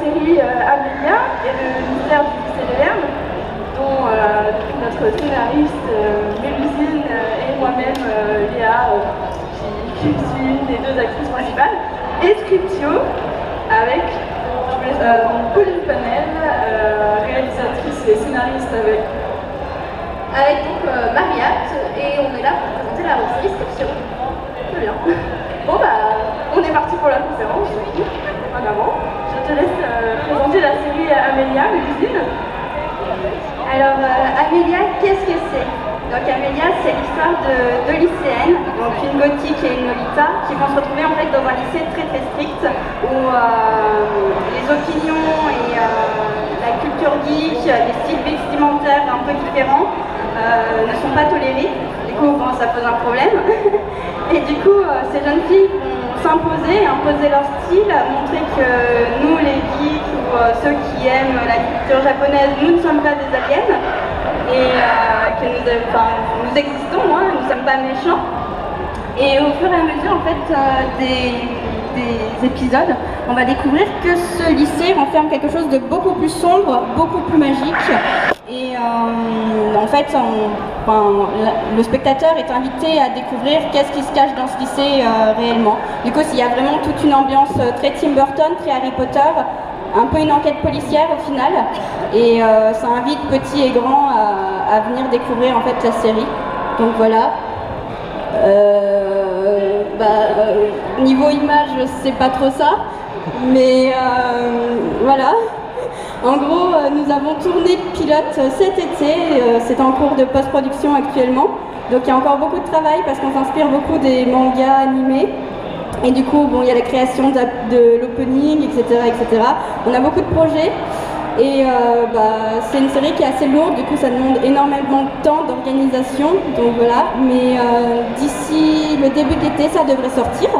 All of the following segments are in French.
série Amélia et le mystère du lycée de Lerne, dont notre scénariste Mélusine et moi-même, Léa, qui suis une des deux actrices principales, et Scriptio, avec Pauline Panel, réalisatrice et scénariste avec donc Mariette, et on est là pour présenter la série Scriptio. Très bien. Bon on est parti pour la conférence, en avant. Je te laisse présenter la série Amélia, Mélusine. Alors Amélia, qu'est-ce que c'est? Donc Amélia, c'est l'histoire de deux lycéennes, donc une gothique et une Lolita, qui vont se retrouver en fait dans un lycée très très strict où les opinions et la culture geek, les styles vestimentaires un peu différents ne sont pas tolérés. Du coup, bon, ça pose un problème. Et du coup, ces jeunes filles vont s'imposer, imposer leur style, montrer que nous, les geeks ou ceux qui aiment la culture japonaise, nous ne sommes pas des aliens et que nous existons, nous ne sommes pas méchants. Et au fur et à mesure en fait, des épisodes, on va découvrir que ce lycée renferme quelque chose de beaucoup plus sombre, beaucoup plus magique. Et en fait, le spectateur est invité à découvrir qu'est-ce qui se cache dans ce lycée réellement. Du coup, il y a vraiment toute une ambiance très Tim Burton, très Harry Potter, un peu une enquête policière au final. Et ça invite petits et grands à venir découvrir en fait la série. Donc voilà. Niveau image, c'est pas trop ça, mais voilà. En gros, nous avons tourné le pilote cet été, c'est en cours de post-production actuellement, donc il y a encore beaucoup de travail parce qu'on s'inspire beaucoup des mangas animés. Et du coup, il y a la création de l'opening, etc., etc. On a beaucoup de projets. Et c'est une série qui est assez lourde, du coup ça demande énormément de temps, d'organisation, donc voilà. Mais d'ici le début de l'été, ça devrait sortir.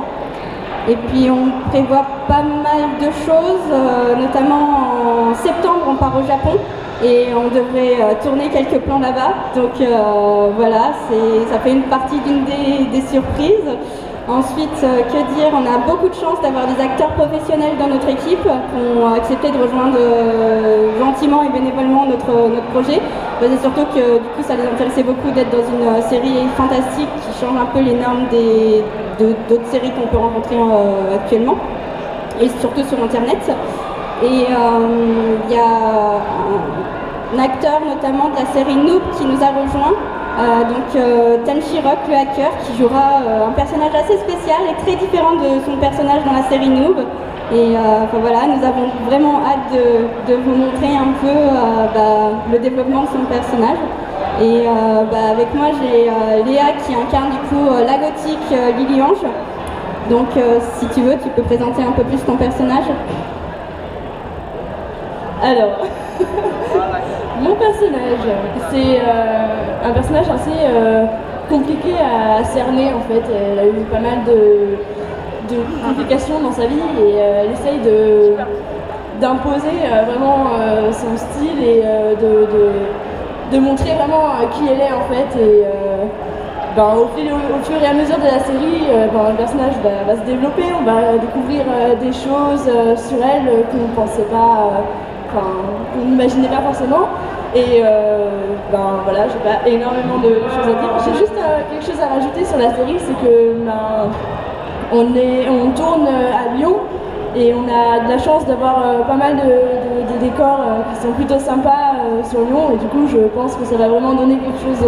Et puis on prévoit pas mal de choses, notamment en septembre on part au Japon et on devrait tourner quelques plans là-bas. Donc voilà, ça fait une partie d'une des surprises. Ensuite, que dire, on a beaucoup de chance d'avoir des acteurs professionnels dans notre équipe qui ont accepté de rejoindre gentiment et bénévolement notre projet. C'est surtout que du coup ça les intéressait beaucoup d'être dans une série fantastique qui change un peu les normes d'autres séries qu'on peut rencontrer actuellement, et surtout sur internet. Et il y a un acteur notamment de la série Noob qui nous a rejoint. Tenchi Rock, le hacker, qui jouera un personnage assez spécial et très différent de son personnage dans la série Noob. Et voilà, nous avons vraiment hâte de vous montrer un peu le développement de son personnage. Et avec moi j'ai Léa qui incarne du coup la gothique Lily Ange. Donc si tu veux, tu peux présenter un peu plus ton personnage. Alors, mon personnage, c'est un personnage assez compliqué à cerner en fait. Elle a eu pas mal de complications dans sa vie et elle essaye d'imposer vraiment son style et de montrer vraiment qui elle est en fait. Et au fur et à mesure de la série, le personnage va se développer, on va découvrir des choses sur elle qu'on ne pensait pas. Qu'on n'imaginait pas forcément. Et voilà, j'ai pas énormément de choses à dire. J'ai juste quelque chose à rajouter sur la série, c'est que on tourne à Lyon et on a de la chance d'avoir pas mal de décors qui sont plutôt sympas sur Lyon, et du coup je pense que ça va vraiment donner quelque chose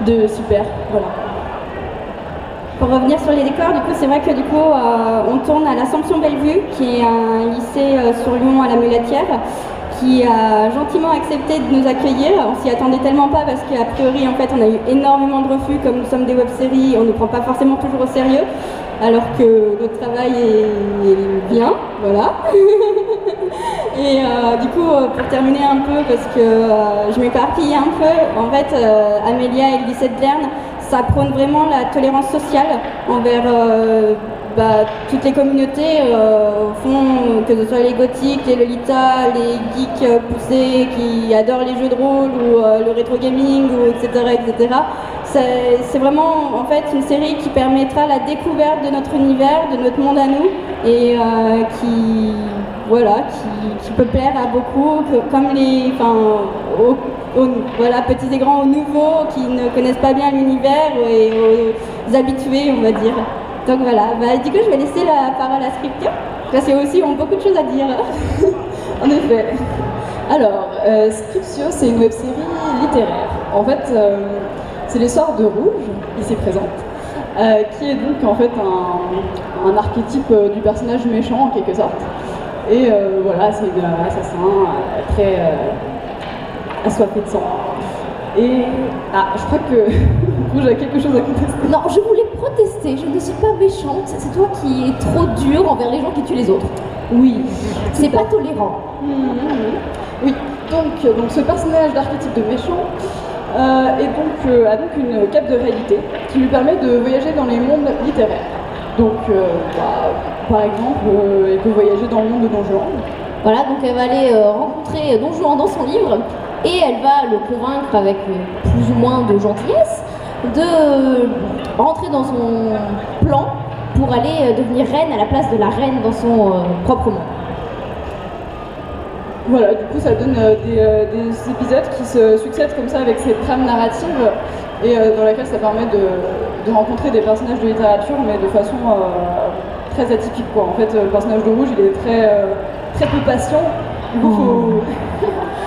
de super. Voilà. Pour revenir sur les décors, du coup, c'est vrai que du coup, on tourne à l'Assomption Bellevue, qui est un lycée sur Lyon à la Mulatière, qui a gentiment accepté de nous accueillir. On s'y attendait tellement pas parce qu'a priori, en fait, on a eu énormément de refus, comme nous sommes des web-séries, on ne prend pas forcément toujours au sérieux, alors que notre travail est bien, voilà. Et du coup, pour terminer un peu, parce que je m'éparpille un peu, en fait, Amélia et le lycée de Lerne, ça prône vraiment la tolérance sociale envers toutes les communautés, au fond, que ce soit les gothiques, les lolitas, les geeks poussés qui adorent les jeux de rôle ou le rétro gaming, etc. etc. C'est vraiment en fait une série qui permettra la découverte de notre univers, de notre monde à nous, et qui voilà, qui peut plaire à beaucoup, comme les, voilà, petits et grands, aux nouveaux qui ne connaissent pas bien l'univers et aux habitués, on va dire. Donc voilà, du coup je vais laisser la parole à Scriptio, parce qu'ils aussi ont beaucoup de choses à dire. En effet. Alors, Scriptio, c'est une web-série littéraire. En fait, c'est l'histoire de Rouge, ici présente, qui est donc en fait un archétype du personnage méchant en quelque sorte. Et voilà, c'est un assassin très assoiffé de sang. Et je crois que Rouge a quelque chose à contester. Non, je voulais protester, je ne suis pas méchante, c'est toi qui es trop dur envers les gens qui tuent les autres. Oui. C'est pas tolérant. Oui, donc ce personnage d'archétype de méchant a donc une cape de réalité qui lui permet de voyager dans les mondes littéraires. Donc, par exemple, elle peut voyager dans le monde de Don Juan. Voilà, donc elle va aller rencontrer Don Juan dans son livre et elle va le convaincre avec plus ou moins de gentillesse de rentrer dans son plan pour aller devenir reine à la place de la reine dans son propre monde. Voilà, du coup ça donne des épisodes qui se succèdent comme ça avec ces trames narratives et dans laquelle ça permet de rencontrer des personnages de littérature mais de façon très atypique quoi. En fait le personnage de Rouge il est très peu patient, du coup faut...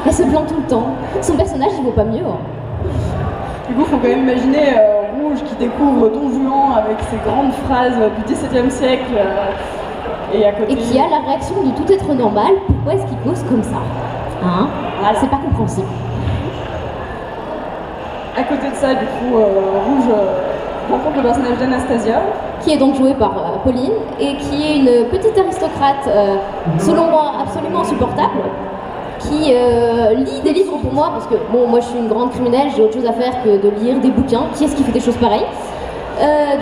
Elle se plante tout le temps, son personnage il vaut pas mieux. Du coup faut quand même imaginer Rouge qui découvre Don Juan avec ses grandes phrases du XVIIe siècle. Et qui a la réaction de tout être normal, pourquoi est-ce qu'il cause comme ça hein voilà. C'est pas compréhensible. À côté de ça, du coup, Rouge rencontre le personnage d'Anastasia. Qui est donc jouée par Pauline, et qui est une petite aristocrate, selon moi, absolument insupportable, qui lit des livres pour moi, parce que, bon, moi je suis une grande criminelle, j'ai autre chose à faire que de lire des bouquins. Qui est-ce qui fait des choses pareilles?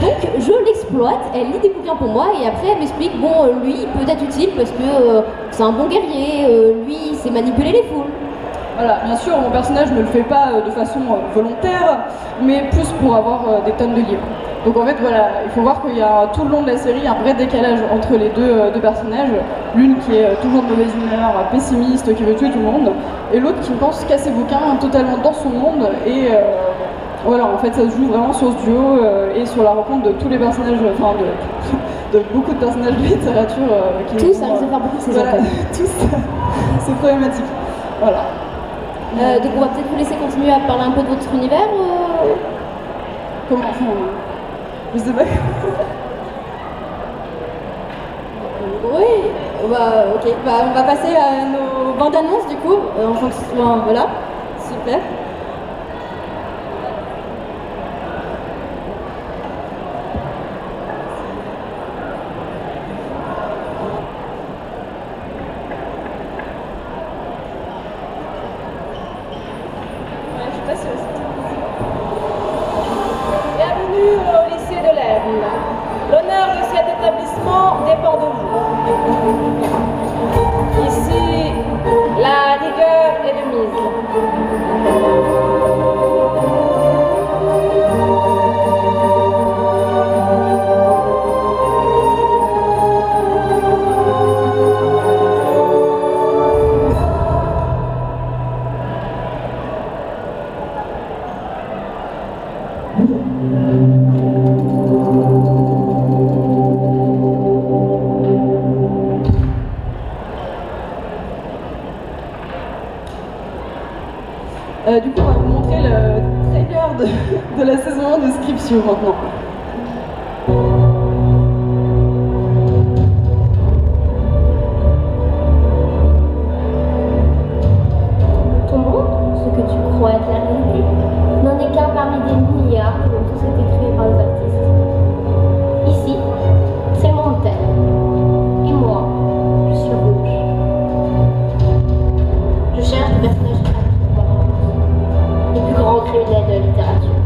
Donc je l'exploite, elle lit des bouquins pour moi et après elle m'explique, bon lui il peut être utile parce que c'est un bon guerrier, lui il sait manipuler les foules. Voilà, bien sûr mon personnage ne le fait pas de façon volontaire, mais plus pour avoir des tonnes de livres. Donc en fait voilà, il faut voir qu'il y a tout le long de la série un vrai décalage entre les deux personnages, l'une qui est toujours de mauvaise humeur, pessimiste, qui veut tuer tout le monde, et l'autre qui ne pense qu'à ses bouquins, totalement dans son monde et... Voilà, en fait, ça se joue vraiment sur ce duo et sur la rencontre de tous les personnages, enfin de beaucoup de personnages de littérature qui tous, ça risque de faire beaucoup de saisons. Voilà, tous, c'est problématique. Voilà. Donc on va peut-être vous laisser continuer à parler un peu de votre univers. Comment je sais pas. Oui, ok, on va passer à nos bandes annonces du coup, en fonction, voilà, super. Bienvenue au lycée de l'Aisne. L'honneur de cet établissement dépend de vous. Ici, la rigueur est de mise. Du coup, on va vous montrer le trailer de la saison 1 de Scriptio maintenant. Ton monde, ce que tu crois être la réalité, n'en est qu'un parmi des milliards qui ont tous été créés par les artistes. Ici, c'est le monde Terre. Et moi, je suis Rouge. Je cherche des personnages les plus grands criminels de la littérature.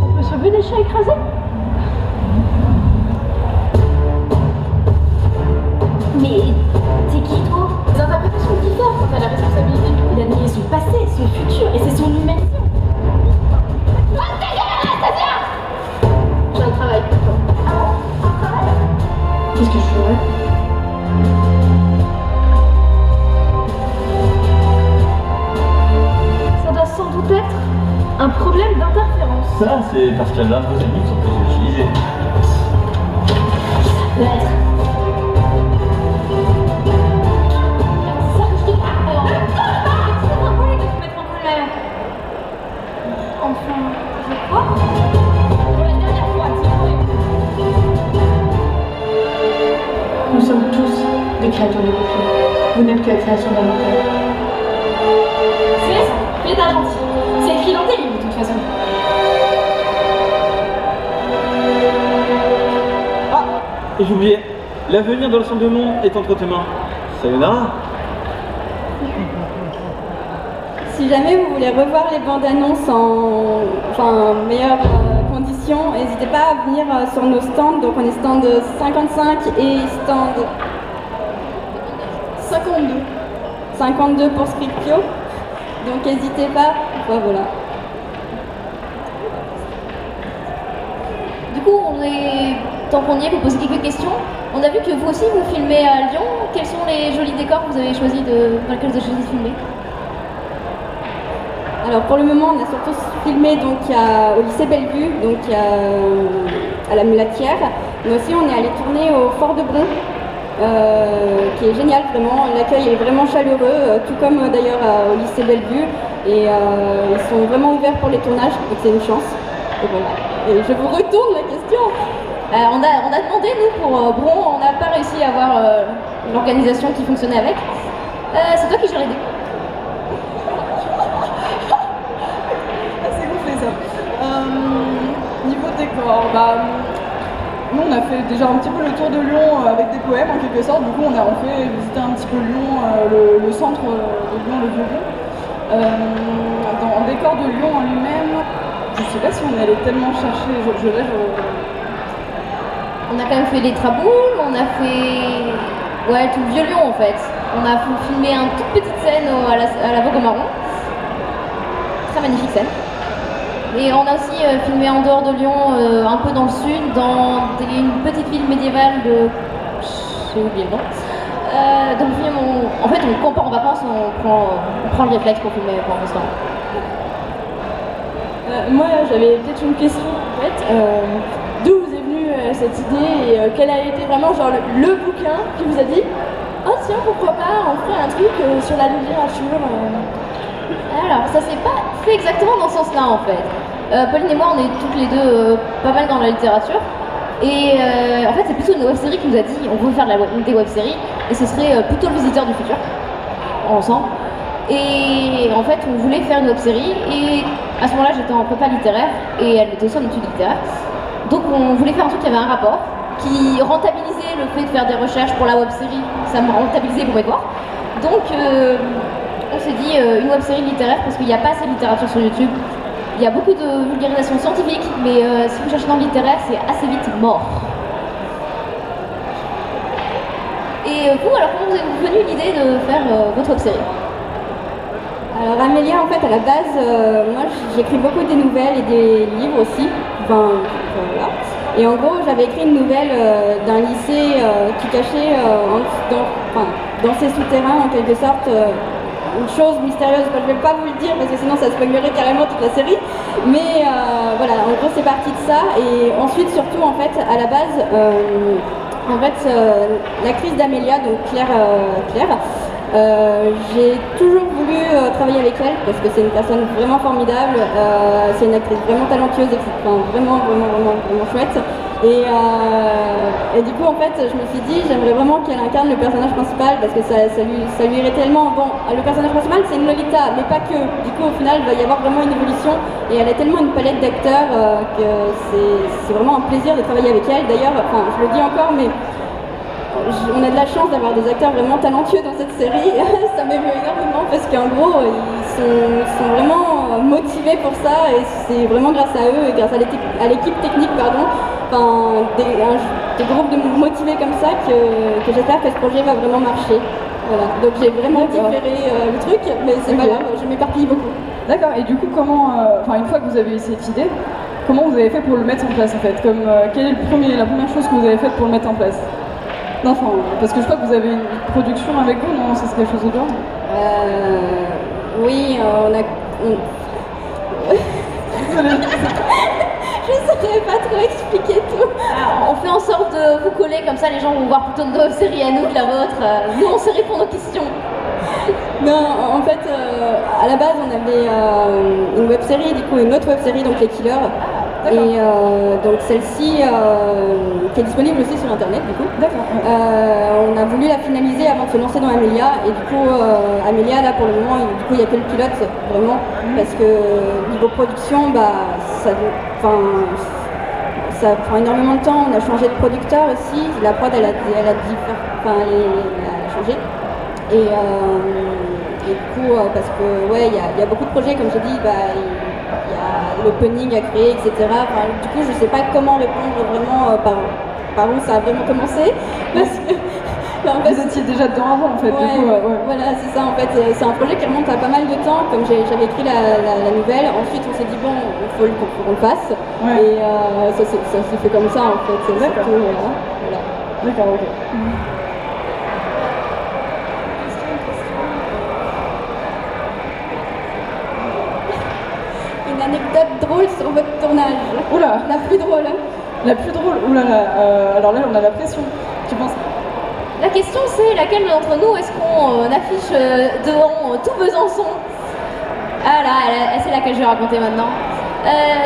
On peut sauver des chats écrasés? Mais t'es qui toi? Les interprétations diffèrent quant à la responsabilité. Il a nié son passé, son futur et c'est son humanité. Oh, ta gueule! Ça, c'est parce que l'un de vos amis sont plus utilisés. Peut-être. C'est ça que je te parle. C'est pas vrai de te mettre en colère. Enfin, je crois. Pour la dernière fois, c'est vrai. Nous sommes tous des créatures de l'auteur. Vous n'êtes que la création d'un auteur. C'est ça, fais ta gentille. C'est écrit dans tes livres de toute façon. Ah, et j'oubliais, l'avenir de l'ensemble est entre tes mains. Sayonara. Si jamais vous voulez revoir les bandes annonces en meilleures conditions, n'hésitez pas à venir sur nos stands. Donc on est stand 55 et stand 52 pour Scriptio. Donc n'hésitez pas. Voilà. Du coup, tant qu'on y est, vous posez quelques questions. On a vu que vous aussi, vous filmez à Lyon. Quels sont les jolis décors que vous avez choisi dans lesquels vous avez choisi de filmer? Alors pour le moment, on a surtout filmé donc au lycée Bellevue, donc à la Mulatière. Mais aussi, on est allé tourner au Fort de Bron, qui est génial vraiment. L'accueil est vraiment chaleureux, tout comme d'ailleurs au lycée Bellevue. Et ils sont vraiment ouverts pour les tournages, donc c'est une chance. Et voilà. Et je vous retourne la question. On a demandé, nous, pour Bron, on n'a pas réussi à avoir l'organisation qui fonctionnait avec. C'est toi qui gères les décors. C'est gonflé ça. Niveau décor, nous on a fait déjà un petit peu le tour de Lyon avec des poèmes en quelque sorte. Du coup on fait visiter un petit peu Lyon, le centre de Lyon, le Vieux-Lyon. En décor de Lyon en lui-même, je sais pas si on allait tellement chercher, On a quand même fait les Traboules, on a fait tout le Vieux-Lyon en fait. On a filmé une toute petite scène à la Vogue au Marron. Très magnifique scène. Et on a aussi filmé en dehors de Lyon, un peu dans le sud, dans une petite ville médiévale de... J'ai oublié le nom. Dans le film, quand on part en vacances, on prend le réflexe pour filmer pour l'instant. Moi, j'avais peut-être une question en fait. D'où vous est venue cette idée et quel a été vraiment genre le bouquin qui vous a dit oh tiens, pourquoi pas, on ferait un truc sur la littérature Alors, ça s'est pas fait exactement dans ce sens-là en fait. Pauline et moi, on est toutes les deux pas mal dans la littérature. Et en fait, c'est plutôt une web-série qui nous a dit on veut faire des web-séries et ce serait plutôt le visiteur du futur, ensemble. Et en fait, on voulait faire une web-série et à ce moment-là, j'étais en prépa littéraire et elle était aussi en études littéraires. Donc on voulait faire un truc qui avait un rapport, qui rentabilisait le fait de faire des recherches pour la web-série, ça me rentabilisait pour mes devoirs. Donc on s'est dit une web-série littéraire parce qu'il n'y a pas assez de littérature sur YouTube. Il y a beaucoup de vulgarisation scientifique, mais si vous cherchez dans le littéraire, c'est assez vite mort. Et vous, alors comment vous est venue l'idée de faire votre web-série? Alors Amélia, en fait, à la base, moi j'écris beaucoup des nouvelles et des livres aussi. Voilà. Et en gros, j'avais écrit une nouvelle d'un lycée qui cachait dans ses souterrains, en quelque sorte, une chose mystérieuse. Je ne vais pas vous le dire parce que sinon ça spoilerait carrément toute la série. Mais voilà, en gros, c'est parti de ça. Et ensuite, surtout, en fait, à la base, l'actrice d'Amélia, donc Claire, j'ai toujours voulu travailler avec elle parce que c'est une personne vraiment formidable, c'est une actrice vraiment talentueuse, vraiment chouette. Et du coup, en fait, je me suis dit, j'aimerais vraiment qu'elle incarne le personnage principal parce que ça lui irait tellement. Bon, le personnage principal, c'est une Lolita, mais pas que. Du coup, au final, il va y avoir vraiment une évolution et elle a tellement une palette d'acteurs que c'est vraiment un plaisir de travailler avec elle. D'ailleurs, je le dis encore, mais on a de la chance d'avoir des acteurs vraiment talentueux dans cette série. Ça m'émeut énormément parce qu'en gros, ils sont vraiment motivés pour ça et c'est vraiment grâce à eux et grâce à l'équipe technique, des groupes de motivés comme ça que j'espère que ce projet va vraiment marcher. Voilà. Donc j'ai vraiment différé le truc, mais c'est pas grave, je m'éparpille beaucoup. D'accord, et du coup, comment, une fois que vous avez eu cette idée, comment vous avez fait pour le mettre en place en fait? Quelle est la première chose que vous avez faite pour le mettre en place? Non, parce que je crois que vous avez une production avec vous, non? C'est quelque chose de genre? Oui, on a... trop expliquer tout. On fait en sorte de vous coller, comme ça les gens vont voir plutôt nos séries à nous que la vôtre. Nous, on sait répondre aux questions. Non, en fait, à la base, on avait une web série, du coup, une autre web série, donc Les Killers. Et donc celle-ci, qui est disponible aussi sur internet, du coup. D'accord. On a voulu la finaliser avant de se lancer dans Amélia. Et du coup, Amélia, là, pour le moment, il n'y a que le pilote, vraiment. Parce que niveau production, ça prend énormément de temps. On a changé de producteur aussi. La prod, elle a changé. Et du coup, parce que ouais, il y a beaucoup de projets, comme je dis, il y a l'opening à créer, etc. Enfin, du coup, je sais pas comment répondre vraiment par où ça a vraiment commencé. Parce que, en fait, vous étiez déjà dedans avant, en fait. Ouais, du coup, voilà, c'est ça. En fait, c'est un projet qui remonte à pas mal de temps. Comme j'avais écrit la nouvelle, ensuite on s'est dit bon, il faut qu'on le fasse. Ouais. Et ça s'est fait comme ça, en fait. D'accord. Surtout, voilà. D'accord, ok. Une anecdote drôle sur votre tournage. Oula, La plus drôle. Hein. la plus drôle. Oulala, alors là, on a la pression. Tu penses? La question c'est laquelle d'entre nous est-ce qu'on affiche devant tout Besançon? Ah là, c'est laquelle je vais raconter maintenant.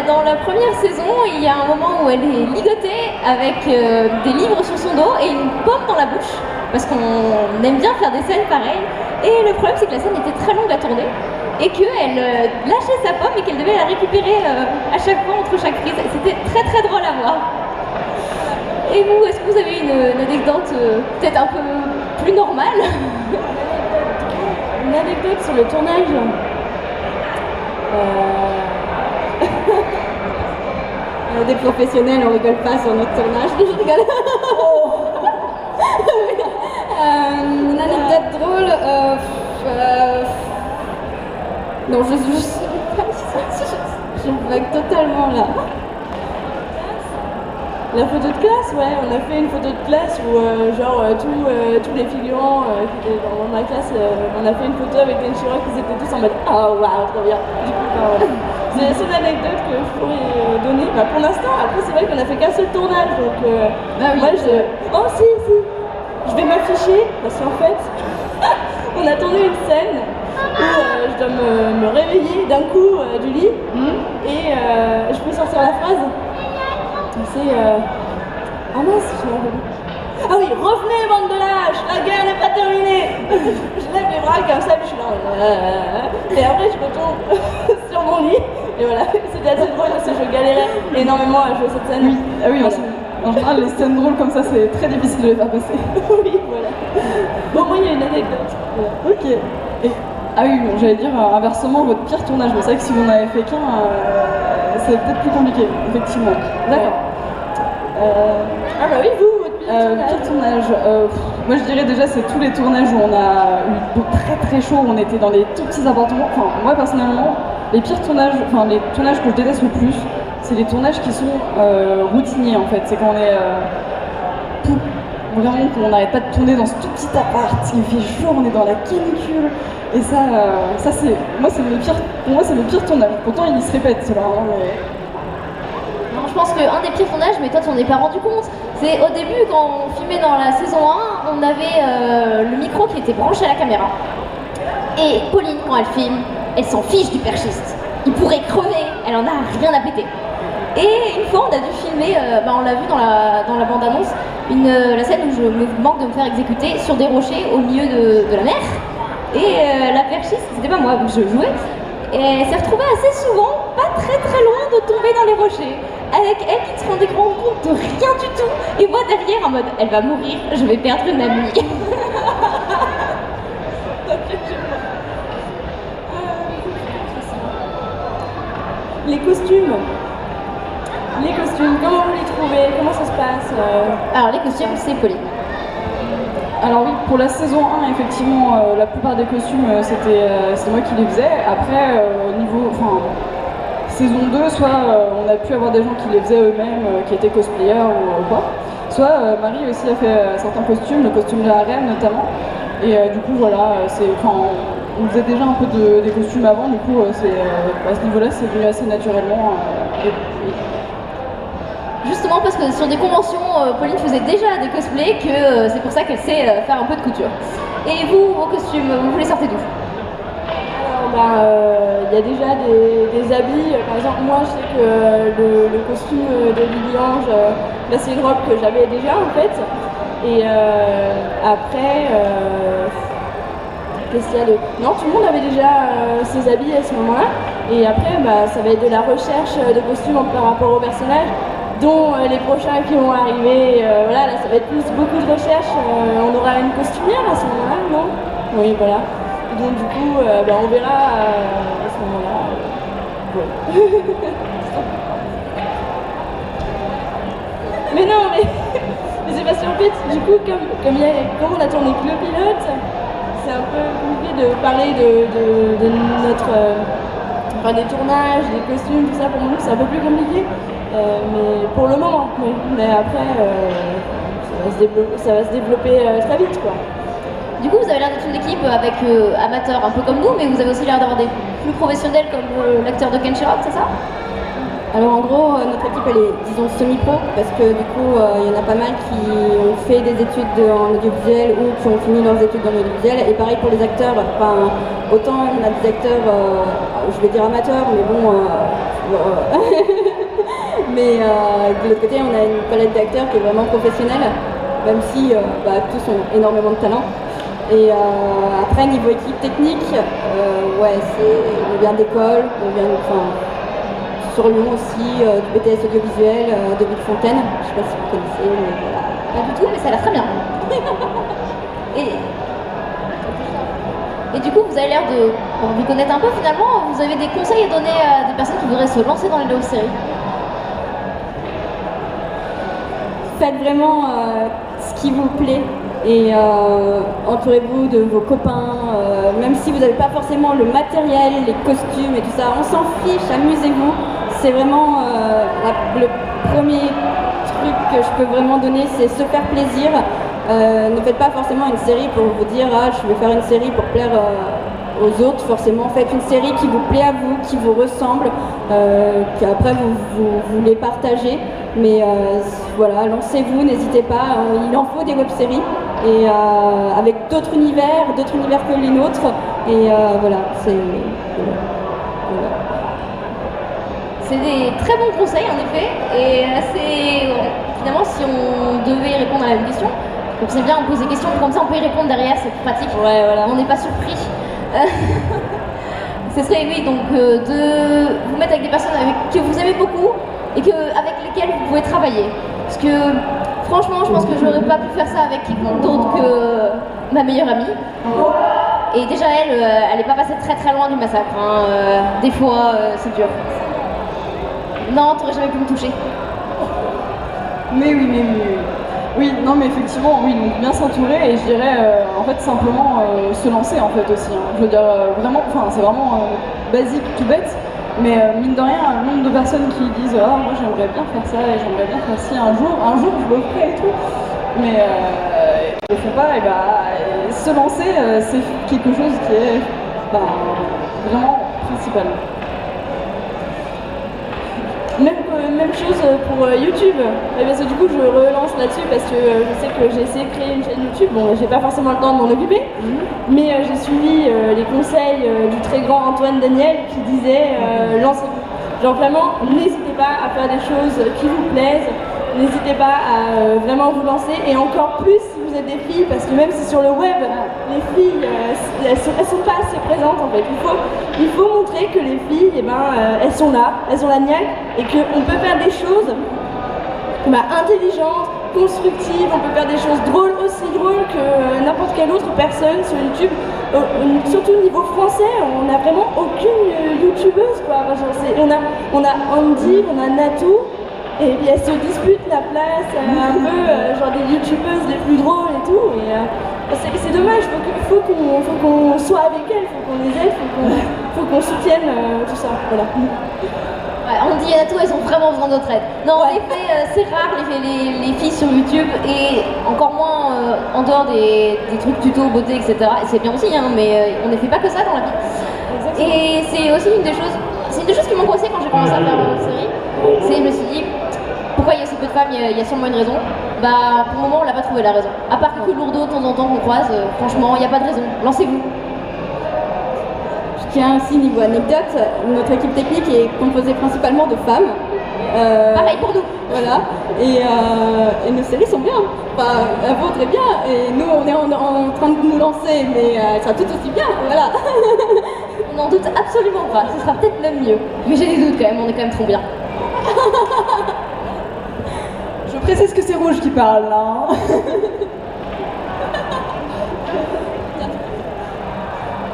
Dans la première saison, il y a un moment où elle est ligotée avec des livres sur son dos et une pomme dans la bouche, parce qu'on aime bien faire des scènes pareilles. Et le problème c'est que la scène était très longue à tourner et qu'elle lâchait sa pomme et qu'elle devait la récupérer à chaque fois entre chaque prise. C'était très très drôle à voir. Et vous, est-ce que vous avez une anecdote peut-être un peu plus normale? Une anecdote sur le tournage. On est des professionnels, on rigole pas sur notre tournage. Je rigole. Une anecdote drôle. Non, je sais pas. Je bug totalement là. La photo de classe, ouais, on a fait une photo de classe où tous les figurants qui étaient dans ma classe, on a fait une photo avec des Chirac, ils étaient tous en mode ah waouh, trop bien. Du coup, voilà. C'est la seule anecdote que je pourrais donner. Pour l'instant, après c'est vrai qu'on a fait qu'un seul tournage, donc moi oh si, je vais m'afficher parce qu'en fait, on a tourné une scène où je dois me réveiller d'un coup du lit et je peux sortir la phrase. C'est ah mince, ah oui, revenez bande de lâches, la guerre n'est pas terminée. Je lève les bras comme ça, puis je suis là et après je retourne sur mon lit et voilà, c'était assez drôle parce que je galérais énormément à jouer cette scène. Oui, ah oui, voilà. En général les scènes drôles comme ça c'est très difficile de les faire passer. Oui, voilà. Bon, moi il y a une anecdote. Voilà. Ok. Ah oui, bon, j'allais dire inversement votre pire tournage, mais c'est vrai que si vous n'en avez fait qu'un, c'est peut-être plus compliqué, effectivement. D'accord. Ah bah oui, vous, votre pire tournage. Moi je dirais déjà c'est tous les tournages où on a eu très très chaud, où on était dans des tout petits appartements. Enfin moi personnellement, les pires tournages, enfin les tournages que je déteste le plus, c'est les tournages qui sont routiniers en fait. C'est quand on est vraiment qu'on n'arrête pas de tourner dans ce tout petit appart, il fait chaud, on est dans la canicule. Et ça c'est. Moi c'est le pire. Pour moi c'est le pire tournage. Pourtant il se répète cela. Hein, mais... Non, je pense qu'un des pires tournages, mais toi tu n'en es pas rendu compte, c'est au début quand on filmait dans la saison 1, on avait le micro qui était branché à la caméra. Et Pauline, quand elle filme, elle s'en fiche du perchiste. Il pourrait crever, elle en a rien à péter. Et une fois on a dû filmer, on l'a vu dans la bande-annonce, la scène où je me manque de me faire exécuter sur des rochers au milieu de la mer. Et la perchiste, c'était pas moi, je jouais, et elle s'est retrouvée assez souvent, pas très très loin de tomber dans les rochers, avec elle qui ne se rendait compte de rien du tout, et moi derrière en mode, elle va mourir, je vais perdre une amie. Les costumes, comment vous les trouvez? Comment ça se passe? Alors les costumes, c'est Pauline. Alors oui, pour la saison 1, effectivement, la plupart des costumes, c'était moi qui les faisais. Après, niveau, saison 2, soit on a pu avoir des gens qui les faisaient eux-mêmes, qui étaient cosplayers ou quoi. Soit Marie aussi a fait certains costumes, le costume de la reine notamment. Et du coup, voilà, on faisait déjà un peu des costumes avant, du coup, à ce niveau-là, c'est venu assez naturellement. justement parce que sur des conventions, Pauline faisait déjà des cosplays, que c'est pour ça qu'elle sait faire un peu de couture. Et vous, vos costumes, vous les sortez d'où? Alors, il y a déjà des habits. Par exemple, moi, je sais que le costume de Lily Ange, c'est une robe que j'avais déjà en fait. Et après, qu'est-ce qu'il y a de... Non, tout le monde avait déjà ses habits à ce moment-là. Et après, ça va être de la recherche de costumes par rapport au personnage, dont les prochains qui vont arriver. Voilà, là, ça va être beaucoup de recherche. On aura une costumière à ce moment-là, non? Oui, voilà. Donc du coup, on verra à ce moment-là. Ouais. Mais non, mais c'est parce qu'en fait, du coup, comme on a tourné que le pilote, c'est un peu compliqué de parler de notre... des tournages, des costumes, tout ça, pour nous, c'est un peu plus compliqué. Mais pour le moment, oui. Mais après, ça va se développer très vite, quoi. Du coup, vous avez l'air d'être une équipe avec amateurs un peu comme nous, mais vous avez aussi l'air d'avoir des plus professionnels comme l'acteur de Ken Shamrock, c'est ça? Alors en gros, notre équipe elle est, disons, semi-pro, parce que du coup, il y en a pas mal qui ont fait des études en audiovisuel ou qui ont fini leurs études dans l'audiovisuel. Et pareil pour les acteurs, autant on a des acteurs, je vais dire amateurs, mais bon... mais de l'autre côté, on a une palette d'acteurs qui est vraiment professionnelle, même si tous ont énormément de talent. Et après, niveau équipe technique, on vient d'école, on vient sur Lyon aussi, du BTS audiovisuel de Villefontaine. Je sais pas si vous connaissez, mais voilà. Pas du tout, mais ça a l'air très bien. Et du coup, vous avez l'air de vous connaître un peu finalement. Vous avez des conseils à donner à des personnes qui voudraient se lancer dans les séries? Faites vraiment ce qui vous plaît. Et entourez-vous de vos copains, même si vous n'avez pas forcément le matériel, les costumes et tout ça, on s'en fiche, amusez-vous. C'est vraiment le premier truc que je peux vraiment donner, c'est se faire plaisir. Ne faites pas forcément une série pour vous dire « Ah, je vais faire une série pour plaire aux autres ». Forcément, faites une série qui vous plaît à vous, qui vous ressemble, qu'après vous les partagez. Mais voilà, lancez-vous, n'hésitez pas, il en faut des web-séries. Et avec d'autres univers que les nôtres. Et voilà, c'est... Voilà. C'est des très bons conseils en effet, et assez... Finalement, si on devait répondre à la même question, donc c'est bien, on pose des questions, comme ça on peut y répondre derrière, c'est plus pratique. Ouais, voilà. On n'est pas surpris. Ce serait, oui, donc de vous mettre avec des personnes que vous aimez beaucoup et avec lesquelles vous pouvez travailler. Parce que franchement, je pense que j'aurais pas pu faire ça avec quiconque d'autre que ma meilleure amie. Et déjà, elle est pas passée très très loin du massacre. Hein. Des fois, c'est dur. Non, t'aurais jamais pu me toucher. Mais oui. Oui, non, mais effectivement, oui, donc bien s'entourer et je dirais, en fait, simplement se lancer, en fait, aussi. Hein. Je veux dire, vraiment, c'est vraiment basique, tout bête. Mais mine de rien, le nombre de personnes qui disent « Ah, moi j'aimerais bien faire ça et j'aimerais bien faire ci un jour je le ferai et tout ». Mais ils le font pas, et se lancer, c'est quelque chose qui est vraiment principal. Même chose pour YouTube. Et parce que du coup, je relance là-dessus parce que je sais que j'ai essayé de créer une chaîne YouTube. Bon, j'ai pas forcément le temps de m'en occuper, mais j'ai suivi les conseils du très grand Antoine Daniel qui disait lancez-vous. Genre vraiment, n'hésitez pas à faire des choses qui vous plaisent. N'hésitez pas à vraiment vous lancer, et encore plus si vous êtes des filles, parce que même si sur le web, les filles, elles sont pas assez présentes en fait. Il faut montrer que les filles, elles sont là, elles ont la niaque, et qu'on peut faire des choses intelligentes, constructives, on peut faire des choses drôles, aussi drôles que n'importe quelle autre personne sur YouTube. Surtout au niveau français, on n'a vraiment aucune youtubeuse, quoi. On a Andy, on a Natou. Et puis elles se disputent la place, un peu genre des youtubeuses les plus drôles et tout. Et c'est dommage, faut qu'on soit avec elles, faut qu'on les aide, faut qu'on soutienne tout ça. Voilà. Ouais, Andy et Natou, elles ont vraiment besoin de notre aide. Non, en effet, c'est rare les filles sur YouTube, et encore moins en dehors des trucs tuto, beauté, etc. Et c'est bien aussi, hein, mais on ne fait pas que ça dans la vie. Exactement. Et c'est aussi une des choses qui m'ont coincé quand j'ai commencé à faire une série. Je me suis dit, pourquoi il y a aussi femme, il y a sûrement une raison. Bah, pour le moment, on l'a pas trouvé la raison. À part quelques lourdeaux de temps en temps qu'on croise, franchement, il n'y a pas de raison. Lancez-vous. Je tiens aussi, niveau anecdote, notre équipe technique est composée principalement de femmes. Pareil pour nous. Voilà, et nos séries sont bien. Enfin, la vôtre est bien, et nous on est en train de nous lancer, mais elles sera tout aussi bien, voilà. On n'en doute absolument pas, ce sera peut-être même mieux. Mais j'ai des doutes quand même, on est quand même trop bien. Je précise que c'est Rouge qui parle là. Hein.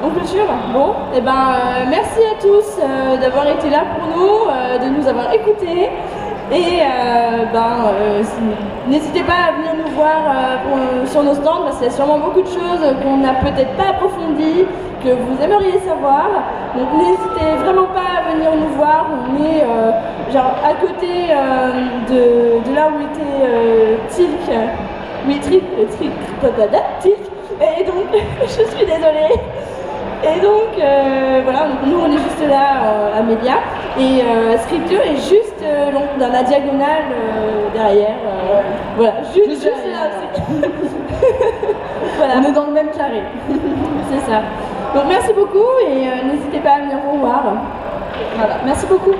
On clôture. Bon, et merci à tous d'avoir été là pour nous, de nous avoir écoutés. Et n'hésitez pas à venir nous voir sur nos stands, parce qu'il y a sûrement beaucoup de choses qu'on n'a peut-être pas approfondies, que vous aimeriez savoir. Donc n'hésitez vraiment pas à venir nous voir. On est à côté de là où était Tilk. Oui, Tilk. Et donc, je suis désolée. Et donc, voilà, nous on est juste là à Média, et Scripture est juste dans la diagonale derrière. Voilà, juste là aussi. Voilà. On est dans le même carré. C'est ça. Donc merci beaucoup, et n'hésitez pas à venir vous voir. Voilà, merci beaucoup.